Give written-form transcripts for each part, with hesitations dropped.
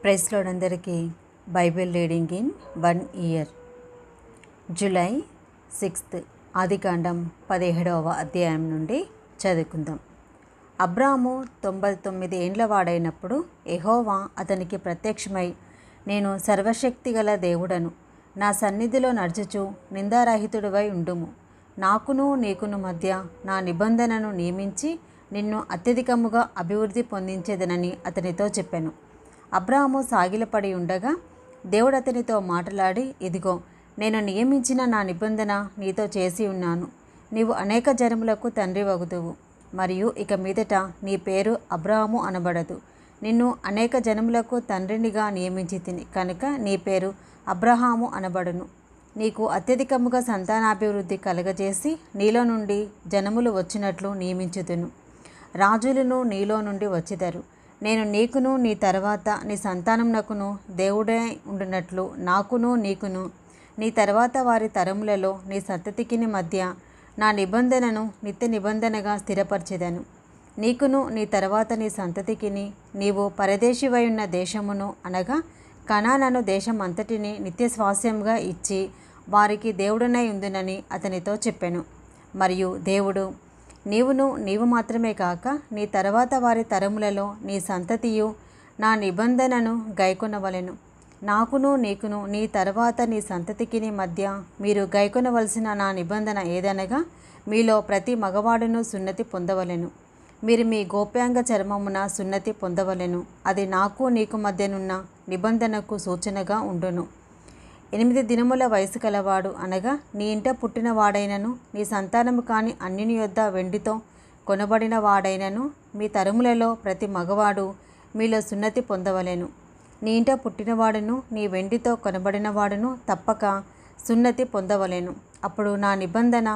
Praise lord అందరికీ Bible reading in 1 year. July 6 ఆదికాండం 17వ అధ్యాయం నుండి చదువుకుందాం. అబ్రాము 99 ఏండ్ల వాడైనప్పుడు యెహోవా అతనికి ప్రత్యక్షమై, నేను సర్వశక్తి గల దేవుడను, నా సన్నిధిలో నడుచుచు నిందారహితుడివై ఉండుము, నాకును నీకును మధ్య నా నిబంధనను నియమించి నిన్ను అత్యధికముగా అభివృద్ధి పొందించేదనని అతనితో చెప్పాను. అబ్రాము సాగిలపడి ఉండగా దేవుడు అతనితో మాట్లాడి, ఇదిగో నేను నియమించిన నా నిబంధన నీతో చేసి ఉన్నాను. నీవు అనేక జనములకు తండ్రి వగుదువు, మరియు ఇక మీదట నీ పేరు అబ్రాము అనబడదు. నిన్ను అనేక జనములకు తండ్రినిగా నియమించితిని కనుక నీ పేరు అబ్రహాము అనబడును. నీకు అత్యధికముగా సంతానాభివృద్ధి కలగజేసి నీలో నుండి జనములు వచ్చినట్లు నియమించుదును. రాజులను నీలో నుండి వచ్చిదరు. నేను నీకును నీ తర్వాత నీ సంతానమునకును దేవుడై ఉండినట్లు నాకును నీకును నీ తర్వాత వారి తరములలో నీ సంతతికిని మధ్య నా నిబంధనను నిత్య నిబంధనగా స్థిరపరచెదను. నీకును నీ తర్వాత నీ సంతతికిని నీవు పరదేశివై ఉన్న దేశమును అనగా కనానను దేశం అంతటిని నిత్య స్వాస్యంగా ఇచ్చి వారికి దేవుడనై ఉందునని అతనితో చెప్పాను. మరియు దేవుడు, నీవు మాత్రమే కాక నీ తర్వాత వారి తరములలో నీ సంతతియు నా నిబంధనను గైకొనవలెను. నాకును నీకును నీ తర్వాత నీ సంతతికిని మధ్య మీరు గైకొనవలసిన నా నిబంధన ఏదనగా, మీలో ప్రతి మగవాడును సున్నతి పొందవలెను. మీరు మీ గోప్యాంగ చర్మమున సున్నతి పొందవలెను. అది నాకు నీకు మధ్యనున్న నిబంధనకు సూచనగా ఉండును. 8 దినముల వయసు కలవాడు అనగా నీ ఇంట పుట్టిన వాడైనను నీ సంతానము కాని అన్యుని యొద్ద వెండితో కొనబడిన వాడైనను మీ తరములలో ప్రతి మగవాడు మీలో సున్నతి పొందవలెను. నీ ఇంట పుట్టినవాడును నీ వెండితో కొనబడినవాడును తప్పక సున్నతి పొందవలెను. అప్పుడు నా నిబంధన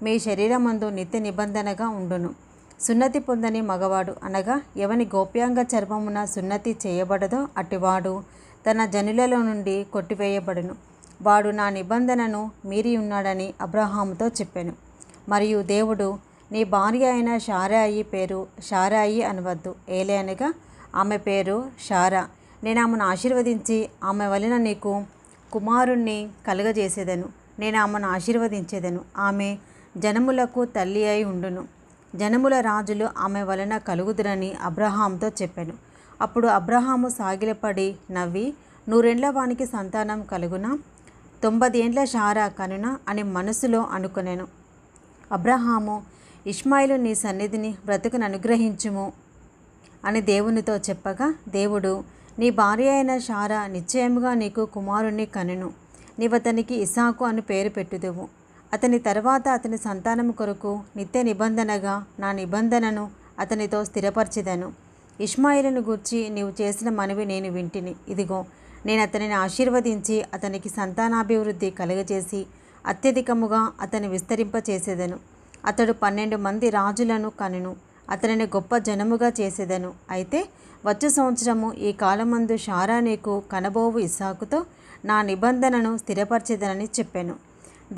మీ శరీరమందు నిత్య నిబంధనగా ఉండును. సున్నతి పొందని మగవాడు అనగా ఎవని గోప్యాంగ చర్మమున సున్నతి చేయబడదో అటివాడు తన జనులలో నుండి కొట్టివేయబడును. వాడు నా నిబంధనను మీరి ఉన్నాడని అబ్రహాముతో చెప్పాను. మరియు దేవుడు, నీ భార్య అయిన షారాయి పేరు షారాయి అనవద్దు, ఏలే అనగా ఆమె పేరు షారా. నేను ఆమెను ఆశీర్వదించి ఆమె వలన నీకు కుమారుణ్ణి కలుగజేసేదను. నేను ఆమెను ఆశీర్వదించేదను. ఆమె జనములకు తల్లి అయి ఉండును. జనముల రాజులు ఆమె వలన కలుగుదురని అబ్రహాముతో చెప్పాను. అప్పుడు అబ్రహాము సాగిలపడి నవ్వి, 100 ఏండ్ల వానికి సంతానం కలుగునా, 90 ఏండ్ల షారా కనునా అని మనసులో అనుకొనెను. అబ్రహాము, ఇష్మాయిలు నీ సన్నిధిని బ్రతుకును అనుగ్రహించుము అని దేవునితో చెప్పగా, దేవుడు, నీ భార్య అయిన షారా నిశ్చయముగా నీకు కుమారుణ్ణి కనును. నీవతనికి ఇస్సాకు అని పేరు పెట్టుదువు. అతని తర్వాత అతని సంతానము కొరకు నిత్య నిబంధనగా నా నిబంధనను అతనితో స్థిరపరచెదను. ఇష్మాయిలును గూర్చి నీవు చేసిన మనవి నేను వింటిని. ఇదిగో నేను అతనిని ఆశీర్వదించి అతనికి సంతానాభివృద్ధి కలుగజేసి అత్యధికముగా అతని విస్తరింపచేసేదను. అతడు 12 మంది రాజులను కనును. అతనిని గొప్ప జనముగా చేసేదను. అయితే వచ్చు సంవత్సరము ఈ కాలమందు షారా నీకు కనబోవు ఇస్సాకుతో నా నిబంధనను స్థిరపరచేదనని చెప్పాను.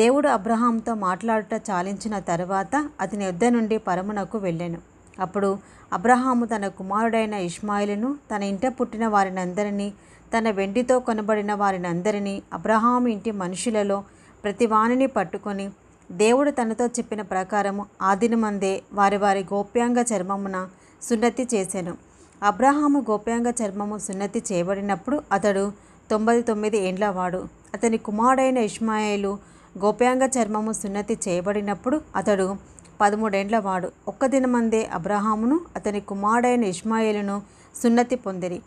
దేవుడు అబ్రహాంతో మాట్లాడుట చాలించిన తరువాత అతని యొద్ద నుండి పరమునకు వెళ్ళాను. అప్పుడు అబ్రహాము తన కుమారుడైన ఇష్మాయిలును తన ఇంట పుట్టిన వారినందరినీ తన వెండితో కొనబడిన వారినందరినీ అబ్రహాము ఇంటి మనుషులలో ప్రతి వానిని పట్టుకొని దేవుడు తనతో చెప్పిన ప్రకారము ఆ దినమందే వారి వారి గోప్యాంగ చర్మమున సున్నతి చేసెను. అబ్రహాము గోప్యాంగ చర్మము సున్నతి చేయబడినప్పుడు అతడు 99 ఏండ్ల వాడు. అతని కుమారుడైన ఇష్మాయేలు గోప్యాంగ చర్మము సున్నతి చేయబడినప్పుడు అతడు 13 ఏండ్ల వాడు. ఒక్క దినమందే అబ్రహామును అతని కుమారుడైన ఇష్మాయేలును సున్నతి పొందిరి.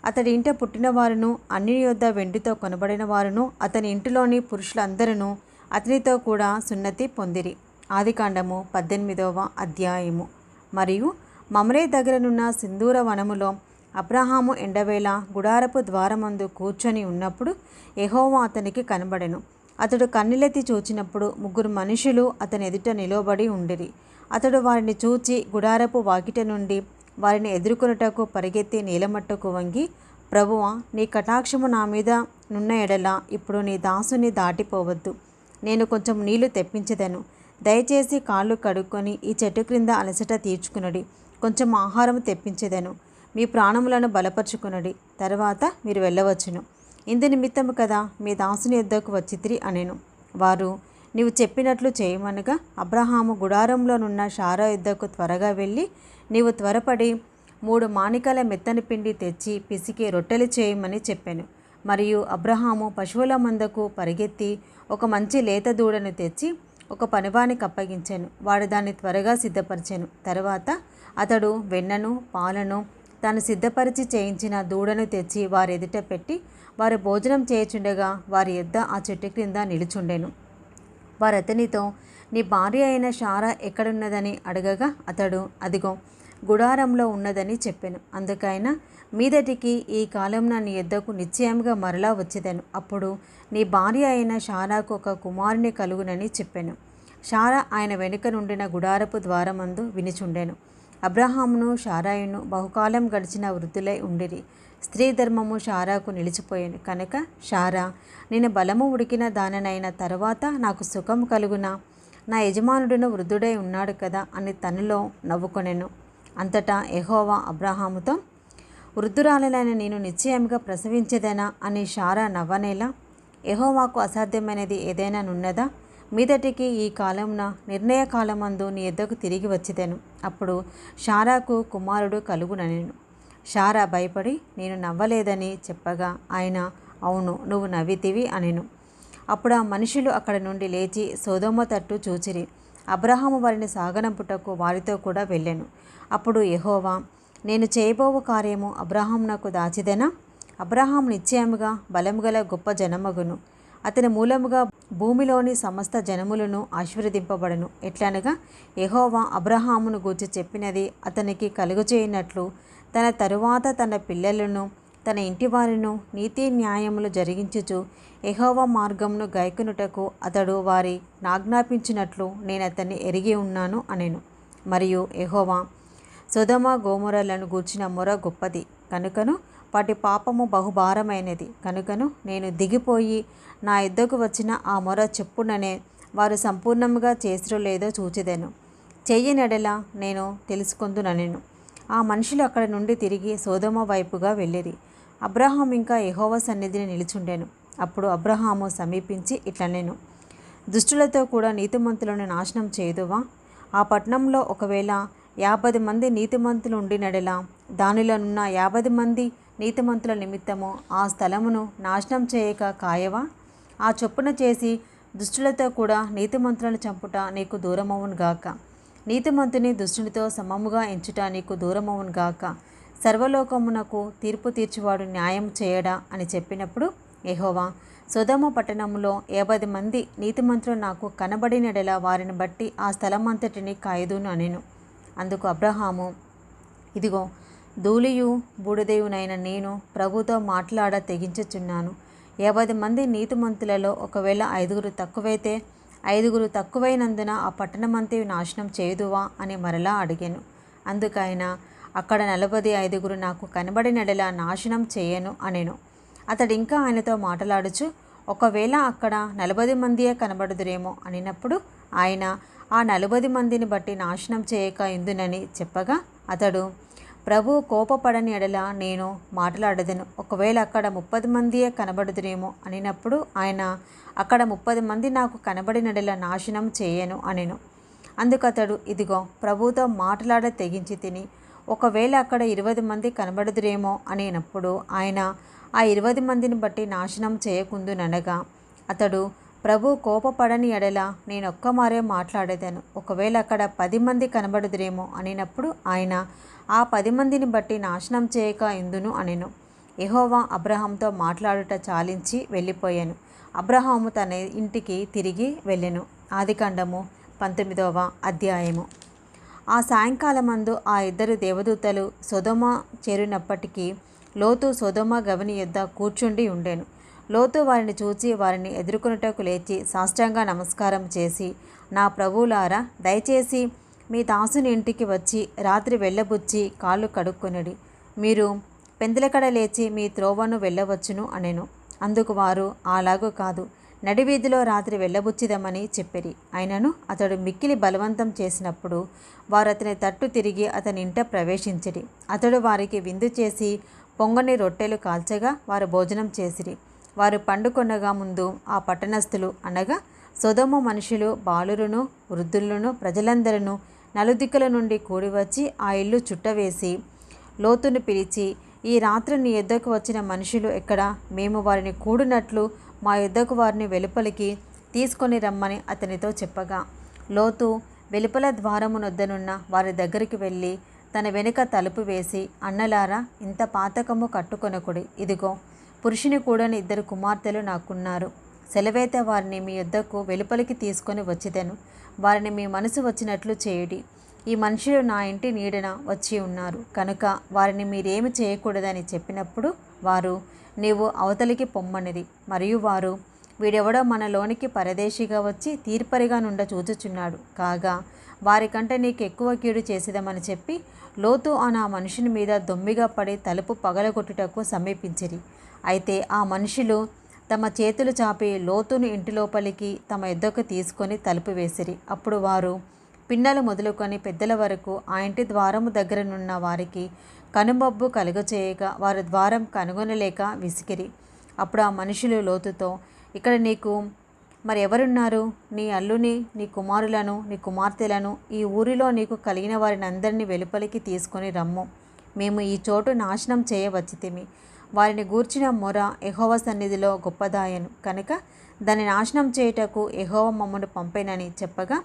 అతడి ఇంట పుట్టిన వారును అన్యుని యొద్ద వెండితో కొనబడిన వారును అతని ఇంటిలోని పురుషులందరూ అతనితో కూడా సున్నతి పొందిరి. ఆదికాండము 18వ అధ్యాయము. మరియు మమ్రే దగ్గరనున్న సింధూర వనములో అబ్రహాము ఎండవేళ గుడారపు ద్వారమందు కూర్చొని ఉన్నప్పుడు యెహోవా అతనికి కనబడెను. అతడు కన్నులెత్తి చూచినప్పుడు 3 మనుషులు అతని ఎదుట నిలబడి ఉండిరి. అతడు వారిని చూచి గుడారపు వాకిట నుండి వారిని ఎదుర్కొనుటకు పరిగెత్తి నేలమట్టుకు వంగి, ప్రభువా, నీ కటాక్షము నా మీద నున్న ఎడల ఇప్పుడు నీ దాసుని దాటిపోవద్దు. నేను కొంచెం నీళ్లు తెప్పించెదను. దయచేసి కాళ్ళు కడుక్కొని ఈ చెట్టు క్రింద అలసట తీర్చుకునడి. కొంచెం ఆహారం తెప్పించెదను. మీ ప్రాణములను బలపరుచుకొనుడి, తర్వాత మీరు వెళ్ళవచ్చును. ఇందు నిమిత్తము కదా మీ దాసుని యొద్దకు వచ్చితిరి అనెను. వారు, నీవు చెప్పినట్లు చేయమనగా అబ్రహాము గుడారంలోనున్న షారా యొద్దకు త్వరగా వెళ్ళి, నీవు త్వరపడి 3 మానికల మెత్తని పిండి తెచ్చి పిసికి రొట్టెలు చేయమని చెప్పాను. మరియు అబ్రహాము పశువుల మందకు పరిగెత్తి ఒక మంచి లేత దూడను తెచ్చి ఒక పనివానికి అప్పగించాను. వాడు దాన్ని త్వరగా సిద్ధపరిచాను. తర్వాత అతడు వెన్నను పాలను తాను సిద్ధపరిచి చేయించిన దూడను తెచ్చి వారి ఎదుట పెట్టి, వారు భోజనం చేయుచుండగా వారి యొద్ద ఆ చెట్టు క్రింద నిలుచుండెను. వారు అతనితో, నీ భార్య అయిన షారా ఎక్కడున్నదని అడగగా అతడు, అదిగో గుడారంలో ఉన్నదని చెప్పాను. అందుకైన మీదటికి ఈ కాలంన నీ యొద్దకు నిశ్చయంగా మరలా వచ్చేదను. అప్పుడు నీ భార్య అయిన షారాకు ఒక కుమారుని కలుగునని చెప్పాను. షారా ఆయన వెనుక నుండిన గుడారపు ద్వారమందు వినిచుండెను. అబ్రహామును షారాయును బహుకాలం గడిచిన వృద్ధులై ఉండిరి. స్త్రీ ధర్మము షారాకు నిలిచిపోయాను కనుక షారా, నేను బలము ఉడికిన దాననైన తర్వాత నాకు సుఖం కలుగునా, నా యజమానుడును వృద్ధుడై ఉన్నాడు కదా అని తనలో నవ్వుకొనెను. అంతటా యెహోవా అబ్రహాముతో, వృద్ధురాలైన నేను నిశ్చయంగా ప్రసవించేదనా అని షారా నవ్వనేలా, యెహోవాకు అసాధ్యమైనది ఏదైనా నున్నదా? మీదటికి ఈ కాలంన నిర్ణయ కాలమందు నీ యొద్దకు తిరిగి వచ్చేదను. అప్పుడు షారాకు కుమారుడు కలుగుననెను. షారా భయపడి నేను నవ్వలేదని చెప్పగా ఆయన, అవును నువ్వు నవ్వితివి అనెను. అప్పుడు ఆ మనుషులు అక్కడ నుండి లేచి సొదొమ తట్టు చూచిరి. అబ్రహాము వారిని సాగనంపుటకు వారితో కూడా వెళ్ళెను. అప్పుడు యెహోవా, నేను చేయబోవు కార్యము అబ్రహామునకు దాచిదెనా? అబ్రహాము నిశ్చయముగా బలముగల గొప్ప జనమగును. అతని మూలముగా భూమిలోని సమస్త జనములను ఆశీర్వదింపబడను. ఎట్లనగా యెహోవా అబ్రహామును గూర్చి చెప్పినది అతనికి కలుగజేయనట్లు తన తరువాత తన పిల్లలను తన ఇంటివారిను నీతి న్యాయములు జరిగించుచు యెహోవా మార్గమును గైకొనుటకు అతడు వారి నాజ్ఞాపించినట్లు నేను అతన్ని ఎరిగి ఉన్నాను అనెను. మరియు యెహోవా, సొదొమ గొమొర్రాలను గూర్చిన మొర గొప్పది కనుకను వాటి పాపము బహుభారమైనది కనుకను నేను దిగిపోయి నా యొద్దకు వచ్చిన ఆ మొర చెప్పుననే వారు సంపూర్ణముగా చేసిరో లేదో చూచెదను. చెయ్యనెడల నేను తెలుసుకొందుననెను. ఆ మనుషులు అక్కడ నుండి తిరిగి సొదొమ వైపుగా వెళ్ళిరి. అబ్రహాము ఇంకా యెహోవా సన్నిధిని నిలుచుండెను. అప్పుడు అబ్రహాము సమీపించి ఇట్లనెను, దుష్టులతో కూడా నీతిమంతులను నాశనం చేయుదువా? ఆ పట్టణంలో ఒకవేళ 50 మంది నీతిమంతులు ఉండినడెలా దానిలోనున్న 50 మంది నీతిమంతుల నిమిత్తము ఆ స్థలమును నాశనం చేయక కాయవా? ఆ చొప్పున చేసి దుష్టులతో కూడా నీతిమంతులను చంపుట నీకు దూరమవును గాక. నీతిమంతుని దుష్టునితో సమముగా ఎంచుట నీకు దూరమవును గాక. సర్వలోకమునకు తీర్పు తీర్చువాడు న్యాయం చేయడా అని చెప్పినప్పుడు యెహోవా, సొదొమ పట్టణములో 50 మంది నీతిమంతులు నాకు కనబడినడెలా వారిని బట్టి ఆ స్థలమంతటిని కాయదును అనెను. అందుకు అబ్రహాము, ఇదిగో ధూళియు బూడిదయునైన నేను ప్రభుతో మాట్లాడ తెగించుచున్నాను. 50 మంది నీతిమంతులలో ఒకవేళ 5 తక్కువైతే 5 తక్కువైనందున ఆ పట్టణమంతా నాశనం చేయుదువా అని మరలా అడిగాను. అందుకైన అక్కడ 45 నాకు కనబడినడెలా నాశనం చేయను అనెను. అతడు ఇంకా ఆయనతో మాట్లాడుచు, ఒకవేళ అక్కడ 40 మందియే కనబడుదురేమో అనినప్పుడు ఆయన, ఆ 40 మందిని బట్టి నాశనం చేయక ఇందునని చెప్పగా అతడు, ప్రభు కోపపడని ఎడల నేను మాట్లాడదను. ఒకవేళ అక్కడ 30 మందియే కనబడుదురేమో అనినప్పుడు ఆయన, అక్కడ 30 మంది నాకు కనబడినడల నాశనం చేయను అనెను. అందుకతడు, ఇదిగో ప్రభుతో మాట్లాడ తెగించి తిని ఒకవేళ అక్కడ 20 మంది కనబడుదురేమో అనినప్పుడు ఆయన, ఆ 20 మందిని బట్టి నాశనం చేయకుందుననగా అతడు, ప్రభు కోపపడని ఎడల నేనొక్క మారే మాట్లాడేదను. ఒకవేళ అక్కడ 10 మంది కనబడుదురేమో అనినప్పుడు ఆయన, ఆ 10 మందిని బట్టి నాశనం చేయక ఇందును అనెను. యెహోవా అబ్రహాంతో మాట్లాడుట చాలించి వెళ్ళిపోయాను. అబ్రహాము తన ఇంటికి తిరిగి వెళ్ళెను. ఆదికాండము 19వ అధ్యాయము. ఆ సాయంకాలమందు ఆ 2 దేవదూతలు సొదొమ చేరినప్పటికీ లోతు సొదొమ గవిని యొద్ద కూర్చుండి ఉండెను. లోతు వారిని చూచి వారిని ఎదుర్కొనుటకు లేచి సాష్టాంగ నమస్కారం చేసి, నా ప్రభువులారా, దయచేసి మీ దాసుని ఇంటికి వచ్చి రాత్రి వెళ్ళబుచ్చి కాళ్ళు కడుక్కొనుడి. మీరు పెందలకడ లేచి మీ త్రోవను వెళ్ళవచ్చును అనెను. అందుకు వారు, అలాగూ కాదు, నడివీధిలో రాత్రి వెళ్ళబుచ్చిదమని చెప్పిరి. అయినను అతడు మిక్కిలి బలవంతం చేసినప్పుడు వారు అతని తట్టు తిరిగి అతని ఇంట ప్రవేశించిరి. అతడు వారికి విందు చేసి పొంగని రొట్టెలు కాల్చగా వారు భోజనం చేసిరి. వారు పండుకొనగా ముందు ఆ పట్టణస్థులు అనగా సొదొమ మనుషులు, బాలురును, వృద్ధులను, ప్రజలందరూ నలుదిక్కుల నుండి కూడివచ్చి ఆ ఇల్లు చుట్టవేసి లోతును పిలిచి, ఈ రాత్రి నీ యొద్దకు వచ్చిన మనుషులు ఎక్కడ? మేము వారిని కూడినట్లు మా యొద్దకు వారిని వెలుపలికి తీసుకొని రమ్మని అతనితో చెప్పగా, లోతు వెలుపల ద్వారమునొద్దనున్న వారి దగ్గరికి వెళ్ళి తన వెనుక తలుపు వేసి, అన్నలారా, ఇంత పాతకము కట్టుకొనకుడి. ఇదిగో, పురుషుని కూడని 2 కుమార్తెలు నాకున్నారు. సెలవైతే వారిని మీ యొద్దకు వెలుపలికి తీసుకొని వచ్చిదెను. వారిని మీ మనసు వచ్చినట్లు చేయుడి. ఈ మనుషులు నా ఇంటి నీడన వచ్చి ఉన్నారు కనుక వారిని మీరేమి చేయకూడదని చెప్పినప్పుడు వారు, నీవు అవతలికి పొమ్మనిది. మరియు వారు, వీడెవడో మనలోనికి పరదేశిగా వచ్చి తీర్పరిగా నుండ చూచుచున్నాడు కాగా వారికంటే నీకు ఎక్కువ కీడు చేసేదమని చెప్పి లోతు ఆ మనుషుని మీద దొమ్మిగా పడి తలుపు పగలగొట్టుటకు సమీపించిరి. అయితే ఆ మనుషులు తమ చేతులు చాపి లోతును ఇంటి లోపలికి తమ యొద్దకు తీసుకొని తలుపు వేసిరి. అప్పుడు వారు పిన్నలు మొదలుకొని పెద్దల వరకు ఆ ఇంటి ద్వారము దగ్గరనున్న వారికి కనుమబ్బు కలుగచేయగా వారు ద్వారం కనుగొనలేక విసికిరి. అప్పుడు ఆ మనుషులు లోతుతో, ఇక్కడ నీకు మరి ఎవరున్నారు? నీ అల్లుని, నీ కుమారులను, నీ కుమార్తెలను, ఈ ఊరిలో నీకు కలిగిన వారిని అందరినీ వెలుపలికి తీసుకొని రమ్ము. మేము ఈ చోటు నాశనం చేయవచ్చితిమి. వారిని గూర్చిన మొర యెహోవా సన్నిధిలో గొప్పదాయను కనుక దాన్ని నాశనం చేయుటకు యెహోవా మమ్మను పంపెనని చెప్పగా,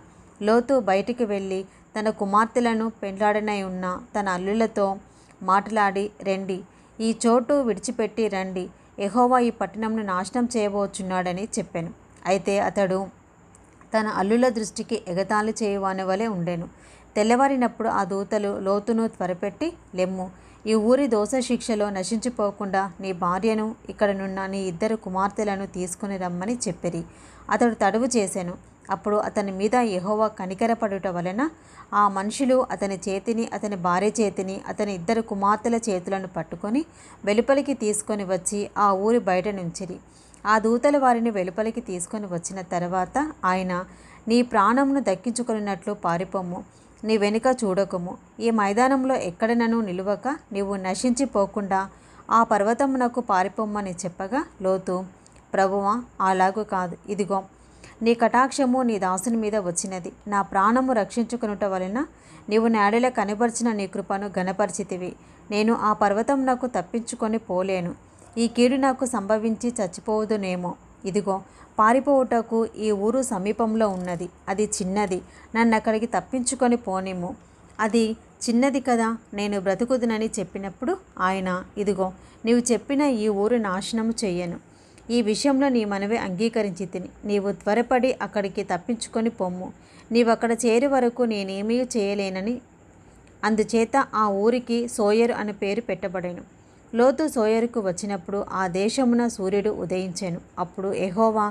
లోతు బయటికి వెళ్ళి తన కుమార్తెలను పెండ్లాడనై ఉన్న తన అల్లులతో మాట్లాడి, రండి, ఈ చోటు విడిచిపెట్టి రండి, యెహోవా ఈ పట్టణంను నాశనం చేయబోచున్నాడని చెప్పాను. అయితే అతడు తన అల్లుల దృష్టికి ఎగతాళి చేయువాని వలె ఉండెను. తెల్లవారినప్పుడు ఆ దూతలు లోతును త్వరపెట్టి, లెమ్ము, ఈ ఊరి దోష శిక్షలో నశించిపోకుండా నీ భార్యను, ఇక్కడనున్న నీ 2 కుమార్తెలను తీసుకుని రమ్మని చెప్పిరి. అతడు తడువు చేసెను. అప్పుడు అతని మీద యెహోవా కనికరపడుట వలన ఆ మనుషులు అతని చేతిని, అతని భార్య చేతిని, అతని 2 కుమార్తెల చేతులను పట్టుకొని వెలుపలికి తీసుకొని వచ్చి ఆ ఊరి బయట నుంచిరి. ఆ దూతలు వారిని వెలుపలికి తీసుకొని వచ్చిన తర్వాత ఆయన, నీ ప్రాణమును దక్కించుకున్నట్లు పారిపోము, నీ వెనుక చూడకము, ఈ మైదానంలో ఎక్కడనను నిలువక నీవు నశించిపోకుండా ఆ పర్వతమునకు పారిపోమ్మని చెప్పగా, లోతు, ప్రభువా, అలాగూ కాదు, ఇదిగో నీ కటాక్షము నీ దాసుని మీద వచ్చినది. నా ప్రాణము రక్షించుకొనుట వలన నీవు నాడెల కనపరిచిన నీ కృపను ఘనపరిచితివి. నేను ఆ పర్వతమునకు తప్పించుకొని పోలేను. ఈ కీడు నాకు సంభవించి చచ్చిపోవుదునేమో. ఇదిగో, పారిపోవుటకు ఈ ఊరు సమీపంలో ఉన్నది. అది చిన్నది. నన్ను అక్కడికి తప్పించుకొని పోనిమ్ము. అది చిన్నది కదా, నేను బ్రతుకుదునని చెప్పినప్పుడు ఆయన, ఇదిగో, నీవు చెప్పిన ఈ ఊరు నాశనము చెయ్యను. ఈ విషయంలో నీ మనవి అంగీకరించి తిని నీవు త్వరపడి అక్కడికి తప్పించుకొని పొమ్ము. నీవక్కడ చేరే వరకు నేనేమీ చేయలేనని. అందుచేత ఆ ఊరికి సోయరు అనే పేరు పెట్టబడెను. లోతు సోయరుకు వచ్చినప్పుడు ఆ దేశమున సూర్యుడు ఉదయించెను. అప్పుడు యెహోవా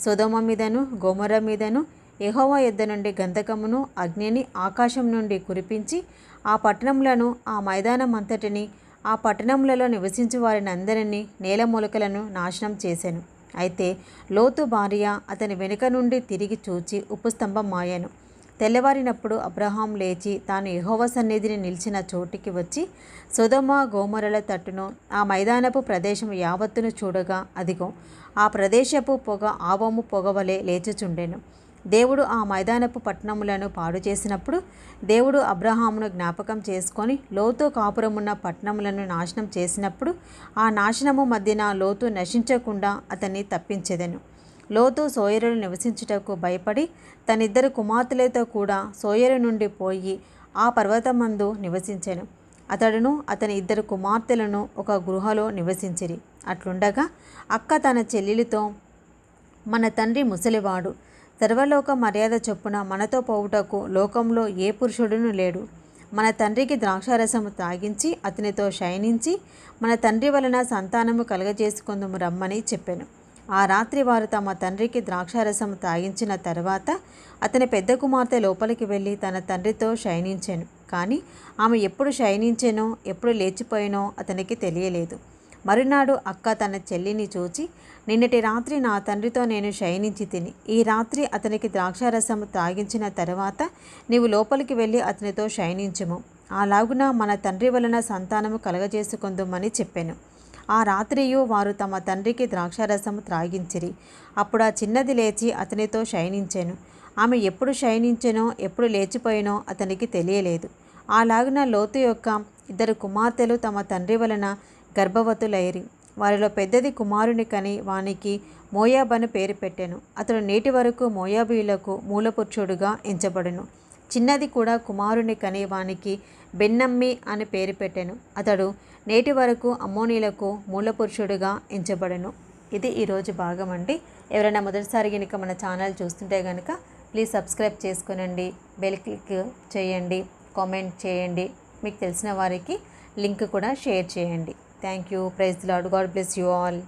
సొదొమ మీదను గొమొర్రా మీదను యెహోవా యొద్ద నుండి గంధకమును అగ్నిని ఆకాశం నుండి కురిపించి ఆ పట్టణములను, ఆ మైదానం అంతటిని, ఆ పట్టణములలో నివసించు వారిని అందరినీ, నేలమూలకలను నాశనం చేసెను. అయితే లోతు భార్య అతని వెనుక నుండి తిరిగి చూచి ఉప్పుస్తంభం మాయెను. తెల్లవారినప్పుడు అబ్రహాం లేచి తాను యెహోవా సన్నిధిని నిలిచిన చోటికి వచ్చి సొదొమ గొమొర్రాల తట్టును, ఆ మైదానపు ప్రదేశము యావత్తును చూడగా, అదిగో, ఆ ప్రదేశపు పొగ ఆవము పొగవలే లేచుచుండెను. దేవుడు ఆ మైదానపు పట్టణములను పాడు చేసినప్పుడు దేవుడు అబ్రహామును జ్ఞాపకం చేసుకొని లోతు కాపురమున్న పట్టణములను నాశనం చేసినప్పుడు ఆ నాశనము మధ్యన లోతు నశించకుండా అతన్ని తప్పించెదెను. లోతు సోయరులు నివసించుటకు భయపడి తన 2 కుమార్తెలతో కూడా సోయరు నుండి పోయి ఆ పర్వతమందు నివసించెను. అతడును అతని 2 కుమార్తెలను ఒక గృహలో నివసించిరి. అట్లుండగా అక్క తన చెల్లెలితో, మన తండ్రి ముసలివాడు, సర్వలోక మర్యాద చొప్పున మనతో పోవుటకు లోకంలో ఏ పురుషుడును లేడు. మన తండ్రికి ద్రాక్షారసము తాగించి అతనితో శయనించి మన తండ్రి వలన సంతానము కలగజేసుకుందుము రమ్మని చెప్పెను. ఆ రాత్రి వారు తమ తండ్రికి ద్రాక్షారసము తాగించిన తర్వాత అతని పెద్ద కుమార్తె లోపలికి వెళ్ళి తన తండ్రితో శయనించెను. కానీ ఆమె ఎప్పుడు శయనించెనో ఎప్పుడు లేచిపోయినో అతనికి తెలియలేదు. మరునాడు అక్క తన చెల్లిని చూచి, నిన్నటి రాత్రి నా తండ్రితో నేను శయనించి తిని, ఈ రాత్రి అతనికి ద్రాక్షారసము త్రాగించిన తర్వాత నీవు లోపలికి వెళ్ళి అతనితో శయనించుము. అలాగున మన తండ్రి వలన సంతానము కలగజేసుకొందుమని చెప్పాను. ఆ రాత్రియు వారు తమ తండ్రికి ద్రాక్షారసము త్రాగించిరి. అప్పుడు ఆ చిన్నది లేచి అతనితో శయనించెను. ఆమె ఎప్పుడు శయనించెనో ఎప్పుడు లేచిపోయినో అతనికి తెలియలేదు. అలాగున లోతు యొక్క 2 కుమార్తెలు తమ తండ్రి వలన గర్భవతులైరి. వారిలో పెద్దది కుమారుని కని వానికి మోయాబను పేరు పెట్టెను. అతడు నేటి వరకు మోయాబీయులకు మూలపురుషుడుగా ఎంచబడును. చిన్నది కూడా కుమారుని కని వానికి బెన్నమ్మి అని పేరు పెట్టెను. అతడు నేటి వరకు అమ్మోనీలకు మూలపురుషుడుగా ఎంచబడెను. ఇది ఈరోజు భాగం అండి. ఎవరైనా మొదటిసారి కనుక మన ఛానల్ చూస్తుంటే కనుక ప్లీజ్ సబ్స్క్రైబ్ చేసుకోనండి, బెల్ క్లిక్ చేయండి, కామెంట్ చేయండి, మీకు తెలిసిన వారికి లింక్ కూడా షేర్ చేయండి. Thank you. Praise the Lord. God bless you all.